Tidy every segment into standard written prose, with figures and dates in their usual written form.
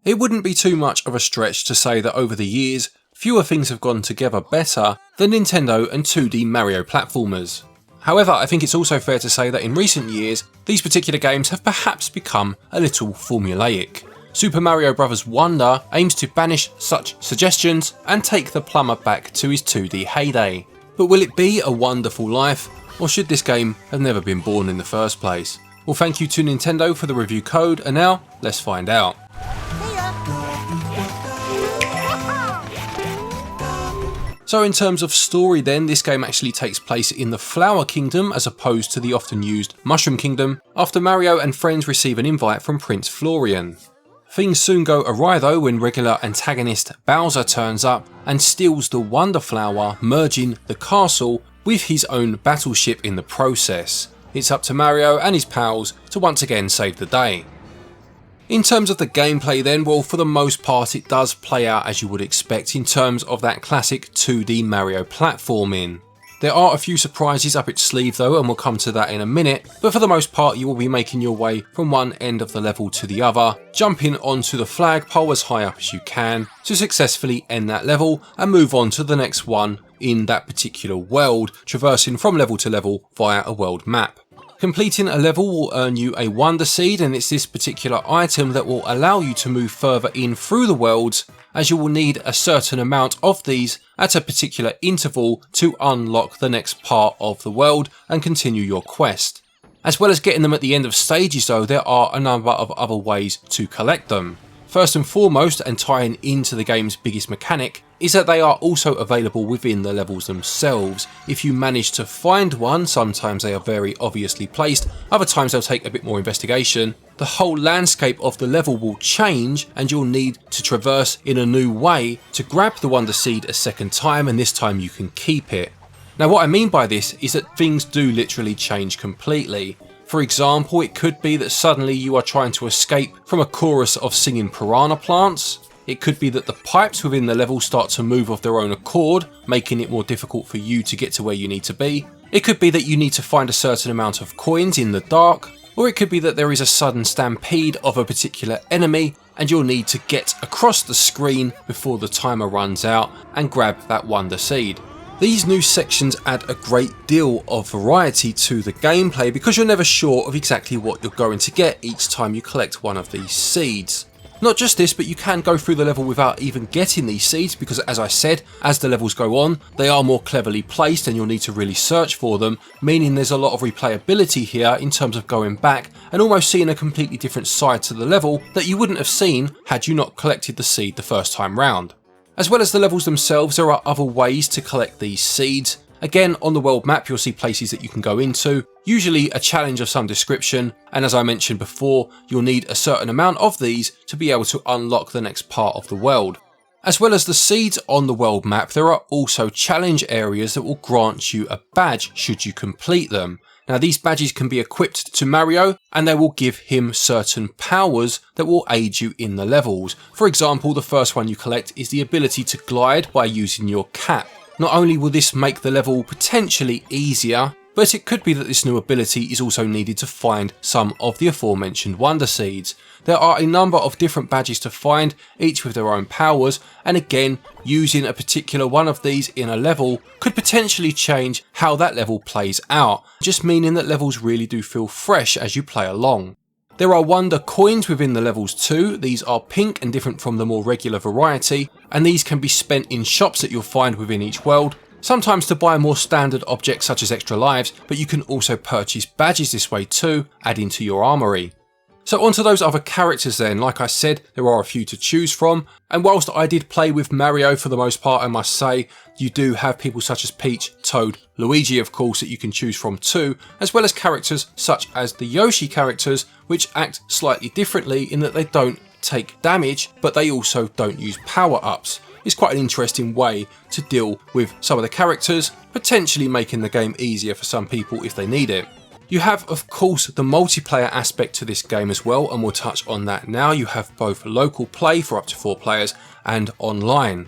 It wouldn't be too much of a stretch to say that over the years, fewer things have gone together better than Nintendo and 2D Mario platformers. However, I think it's also fair to say that in recent years, these particular games have perhaps become a little formulaic. Super Mario Bros. Wonder aims to banish such suggestions and take the plumber back to his 2D heyday. But will it be a wonderful life, or should this game have never been born in the first place? Well, thank you to Nintendo for the review code, and now let's find out. So in terms of story then, this game actually takes place in the Flower Kingdom as opposed to the often used Mushroom Kingdom, after Mario and friends receive an invite from Prince Florian. Things soon go awry though when regular antagonist Bowser turns up and steals the Wonder Flower, merging the castle with his own battleship in the process. It's up to Mario and his pals to once again save the day. In terms of the gameplay then, well, for the most part it does play out as you would expect in terms of that classic 2D Mario platforming. There are a few surprises up its sleeve though, and we'll come to that in a minute, but for the most part you will be making your way from one end of the level to the other, jumping onto the flagpole as high up as you can to successfully end that level and move on to the next one in that particular world, traversing from level to level via a world map. Completing a level will earn you a Wonder Seed, and it's this particular item that will allow you to move further in through the worlds, as you will need a certain amount of these at a particular interval to unlock the next part of the world and continue your quest. As well as getting them at the end of stages though, there are a number of other ways to collect them. First and foremost, and tying into the game's biggest mechanic, is that they are also available within the levels themselves. If you manage to find one, sometimes they are very obviously placed, other times they'll take a bit more investigation, the whole landscape of the level will change and you'll need to traverse in a new way to grab the Wonder Seed a second time, and this time you can keep it. Now what I mean by this is that things do literally change completely. For example, it could be that suddenly you are trying to escape from a chorus of singing piranha plants. It could be that the pipes within the level start to move of their own accord, making it more difficult for you to get to where you need to be. It could be that you need to find a certain amount of coins in the dark, or it could be that there is a sudden stampede of a particular enemy and you'll need to get across the screen before the timer runs out and grab that Wonder Seed. These new sections add a great deal of variety to the gameplay because you're never sure of exactly what you're going to get each time you collect one of these seeds. Not just this, but you can go through the level without even getting these seeds because, as I said, as the levels go on, they are more cleverly placed and you'll need to really search for them, meaning there's a lot of replayability here in terms of going back and almost seeing a completely different side to the level that you wouldn't have seen had you not collected the seed the first time round. As well as the levels themselves, there are other ways to collect these seeds. Again, on the world map you'll see places that you can go into, usually a challenge of some description, and as I mentioned before, you'll need a certain amount of these to be able to unlock the next part of the world. As well as the seeds on the world map, there are also challenge areas that will grant you a badge should you complete them. Now these badges can be equipped to Mario and they will give him certain powers that will aid you in the levels. For example, the first one you collect is the ability to glide by using your cap. Not only will this make the level potentially easier, but it could be that this new ability is also needed to find some of the aforementioned Wonder Seeds. There are a number of different badges to find, each with their own powers, and again, using a particular one of these in a level could potentially change how that level plays out, just meaning that levels really do feel fresh as you play along. There are Wonder Coins within the levels too. These are pink and different from the more regular variety, and these can be spent in shops that you'll find within each world, sometimes to buy more standard objects such as extra lives, but you can also purchase badges this way too, adding to your armory. So onto those other characters then. Like I said, there are a few to choose from, and whilst I did play with Mario for the most part, I must say, you do have people such as Peach, Toad, Luigi of course that you can choose from too, as well as characters such as the Yoshi characters, which act slightly differently in that they don't take damage, but they also don't use power-ups. It's quite an interesting way to deal with some of the characters, potentially making the game easier for some people if they need it. You have, of course, the multiplayer aspect to this game as well, and we'll touch on that now. You have both local play for up to 4 players and online.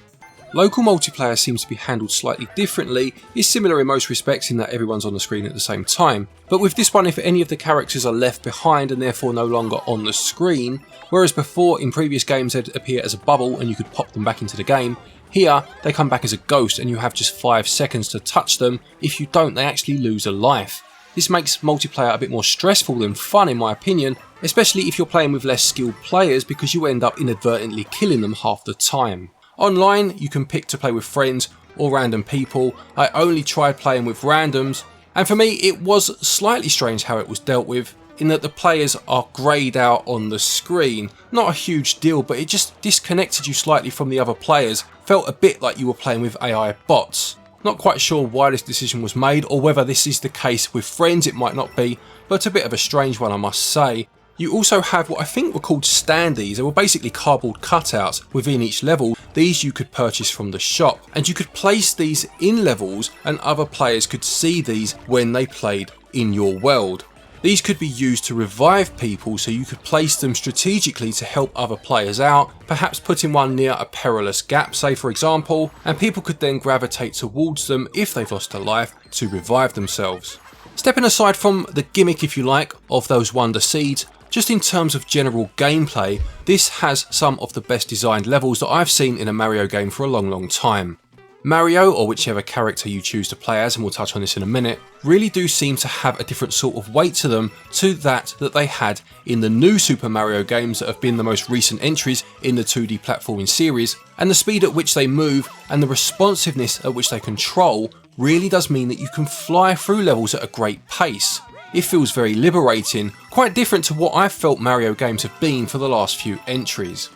Local multiplayer seems to be handled slightly differently, is similar in most respects in that everyone's on the screen at the same time, but with this one if any of the characters are left behind and therefore no longer on the screen, whereas before in previous games they'd appear as a bubble and you could pop them back into the game, here they come back as a ghost and you have just 5 seconds to touch them. If you don't, they actually lose a life. This makes multiplayer a bit more stressful than fun in my opinion, especially if you're playing with less skilled players because you end up inadvertently killing them half the time. Online, you can pick to play with friends or random people. I only tried playing with randoms, and for me it was slightly strange how it was dealt with, in that the players are greyed out on the screen. Not a huge deal, but it just disconnected you slightly from the other players. Felt a bit like you were playing with AI bots. Not quite sure why this decision was made, or whether this is the case with friends, it might not be, but a bit of a strange one I must say. You also have what I think were called standees. They were basically cardboard cutouts within each level. These you could purchase from the shop, and you could place these in levels and other players could see these when they played in your world. These could be used to revive people, so you could place them strategically to help other players out, perhaps putting one near a perilous gap, say for example, and people could then gravitate towards them if they've lost a life to revive themselves. Stepping aside from the gimmick, if you like, of those wonder seeds, just in terms of general gameplay, this has some of the best designed levels that I've seen in a Mario game for a long time. Mario, or whichever character you choose to play as, and we'll touch on this in a minute, really do seem to have a different sort of weight to them to that they had in the new Super Mario games that have been the most recent entries in the 2D platforming series, and the speed at which they move and the responsiveness at which they control really does mean that you can fly through levels at a great pace. It feels very liberating, quite different to what I've felt Mario games have been for the last few entries.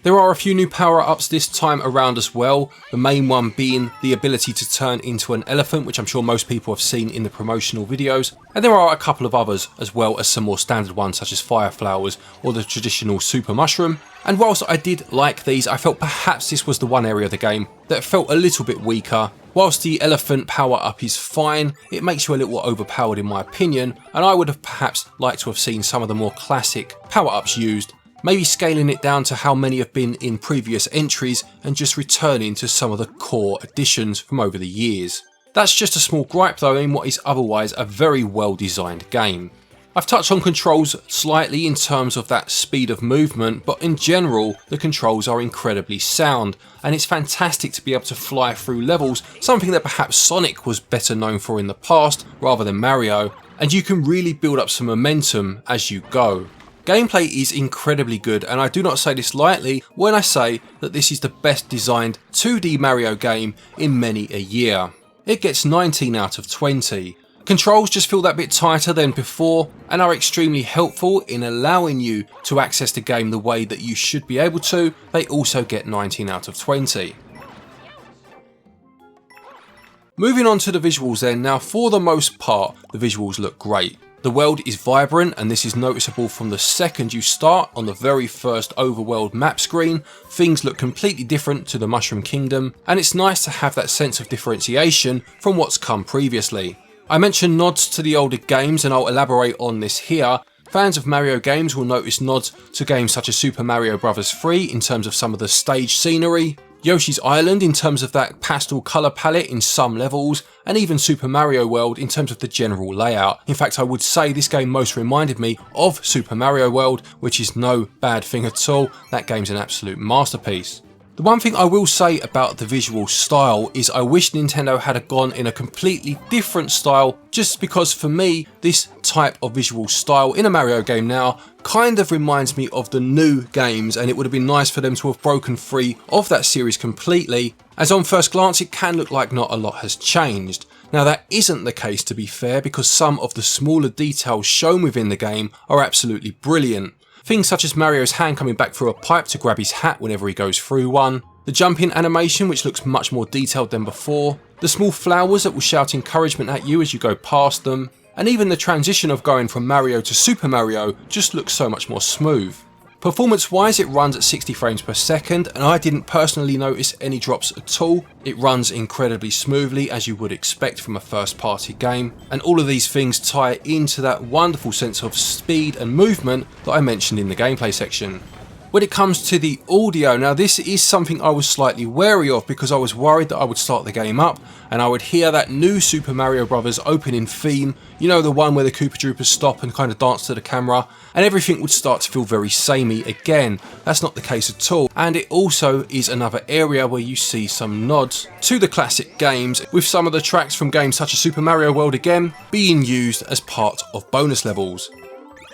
There are a few new power-ups this time around as well, the main one being the ability to turn into an elephant, which I'm sure most people have seen in the promotional videos, and there are a couple of others as well as some more standard ones such as fire flowers or the traditional super mushroom. And whilst I did like these, I felt perhaps this was the one area of the game that felt a little bit weaker. Whilst the elephant power-up is fine, it makes you a little overpowered in my opinion, and I would have perhaps liked to have seen some of the more classic power-ups used, maybe scaling it down to how many have been in previous entries and just returning to some of the core additions from over the years. That's just a small gripe though in what is otherwise a very well designed game. I've touched on controls slightly in terms of that speed of movement, but in general the controls are incredibly sound, and it's fantastic to be able to fly through levels, something that perhaps Sonic was better known for in the past rather than Mario, and you can really build up some momentum as you go. Gameplay is incredibly good, and I do not say this lightly when I say that this is the best designed 2D Mario game in many a year. It gets 19 out of 20. Controls just feel that bit tighter than before and are extremely helpful in allowing you to access the game the way that you should be able to. They also get 19 out of 20. Moving on to the visuals then. Now for the most part the visuals look great. The world is vibrant, and this is noticeable from the second you start on the very first overworld map screen. Things look completely different to the Mushroom Kingdom, and it's nice to have that sense of differentiation from what's come previously. I mentioned nods to the older games, and I'll elaborate on this here. Fans of Mario games will notice nods to games such as Super Mario Bros. 3 in terms of some of the stage scenery, Yoshi's Island in terms of that pastel colour palette in some levels, and even Super Mario World in terms of the general layout. In fact, I would say this game most reminded me of Super Mario World, which is no bad thing at all. That game's an absolute masterpiece. The one thing I will say about the visual style is I wish Nintendo had gone in a completely different style, just because for me this type of visual style in a Mario game now kind of reminds me of the new games, and it would have been nice for them to have broken free of that series completely, as on first glance it can look like not a lot has changed. Now that isn't the case, to be fair, because some of the smaller details shown within the game are absolutely brilliant. Things such as Mario's hand coming back through a pipe to grab his hat whenever he goes through one, the jumping animation which looks much more detailed than before, the small flowers that will shout encouragement at you as you go past them, and even the transition of going from Mario to Super Mario just looks so much more smooth. Performance wise, it runs at 60 frames per second, and I didn't personally notice any drops at all. It runs incredibly smoothly, as you would expect from a first party game, and all of these things tie into that wonderful sense of speed and movement that I mentioned in the gameplay section. When it comes to the audio, now this is something I was slightly wary of because I was worried that I would start the game up and I would hear that new Super Mario Bros. Opening theme, you know, the one where the Koopa Troopas stop and kind of dance to the camera, and everything would start to feel very samey again. That's not the case at all, and it also is another area where you see some nods to the classic games, with some of the tracks from games such as Super Mario World again being used as part of bonus levels.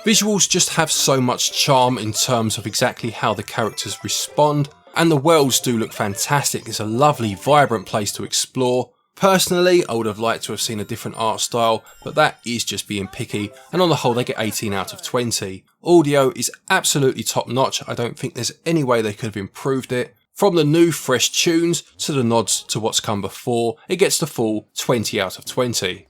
Visuals just have so much charm in terms of exactly how the characters respond, and the worlds do look fantastic. It's a lovely, vibrant place to explore. Personally, I would have liked to have seen a different art style, but that is just being picky, and on the whole they get 18 out of 20. Audio is absolutely top notch. I don't think there's any way they could have improved it. From the new fresh tunes to the nods to what's come before, it gets the full 20 out of 20.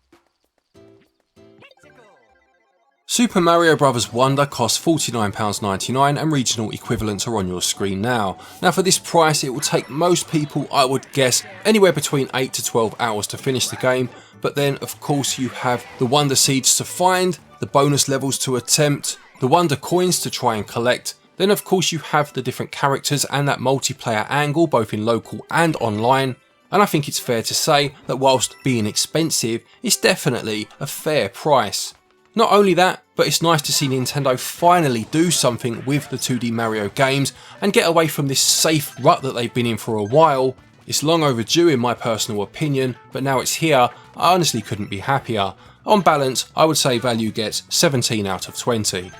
Super Mario Bros. Wonder costs £49.99 and regional equivalents are on your screen now. Now for this price it will take most people, I would guess, anywhere between 8 to 12 hours to finish the game, but then of course you have the Wonder Seeds to find, the bonus levels to attempt, the Wonder Coins to try and collect, then of course you have the different characters and that multiplayer angle both in local and online, and I think it's fair to say that whilst being expensive, it's definitely a fair price. Not only that, but it's nice to see Nintendo finally do something with the 2D Mario games and get away from this safe rut that they've been in for a while. It's long overdue in my personal opinion, but now it's here, I honestly couldn't be happier. On balance, I would say value gets 17 out of 20.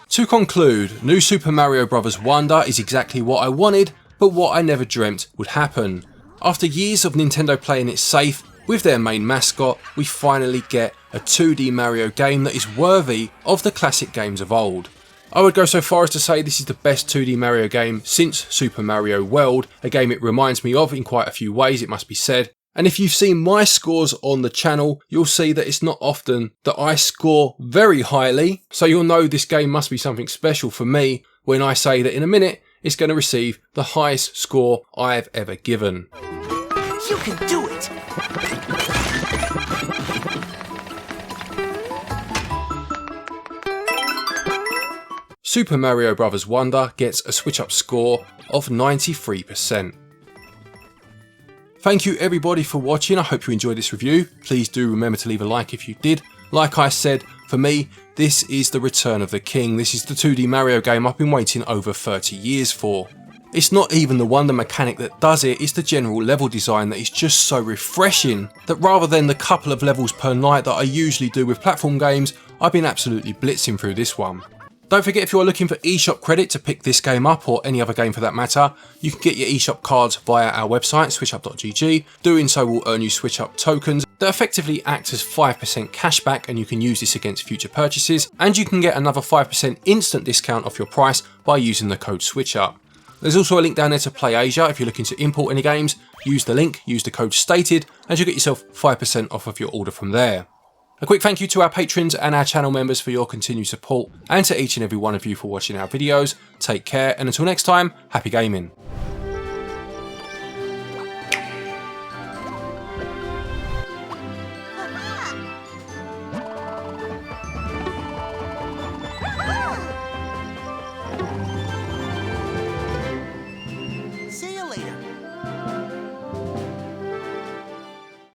To conclude, New Super Mario Bros. Wonder is exactly what I wanted, but what I never dreamt would happen. After years of Nintendo playing it safe, with their main mascot, we finally get a 2D Mario game that is worthy of the classic games of old. I would go so far as to say this is the best 2D Mario game since Super Mario World, a game it reminds me of in quite a few ways, it must be said. And if you've seen my scores on the channel, you'll see that it's not often that I score very highly, so you'll know this game must be something special for me when I say that in a minute it's going to receive the highest score I've ever given. You can do it! Super Mario Bros. Wonder gets a SwitchUp score of 93%. Thank you everybody for watching, I hope you enjoyed this review. Please do remember to leave a like if you did. Like I said, for me, this is the return of the king. This is the 2D Mario game I've been waiting over 30 years for. It's not even the Wonder mechanic that does it, it's the general level design that is just so refreshing that rather than the couple of levels per night that I usually do with platform games, I've been absolutely blitzing through this one. Don't forget, if you are looking for eShop credit to pick this game up or any other game for that matter, you can get your eShop cards via our website switchup.gg. Doing so will earn you SwitchUp tokens that effectively act as 5% cashback, and you can use this against future purchases, and you can get another 5% instant discount off your price by using the code SwitchUp. There's also a link down there to Play Asia. If you're looking to import any games, use the link, use the code stated, and you'll get yourself 5% off of your order from there. A quick thank you to our patrons and our channel members for your continued support, and to each and every one of you for watching our videos. Take care, and until next time, happy gaming.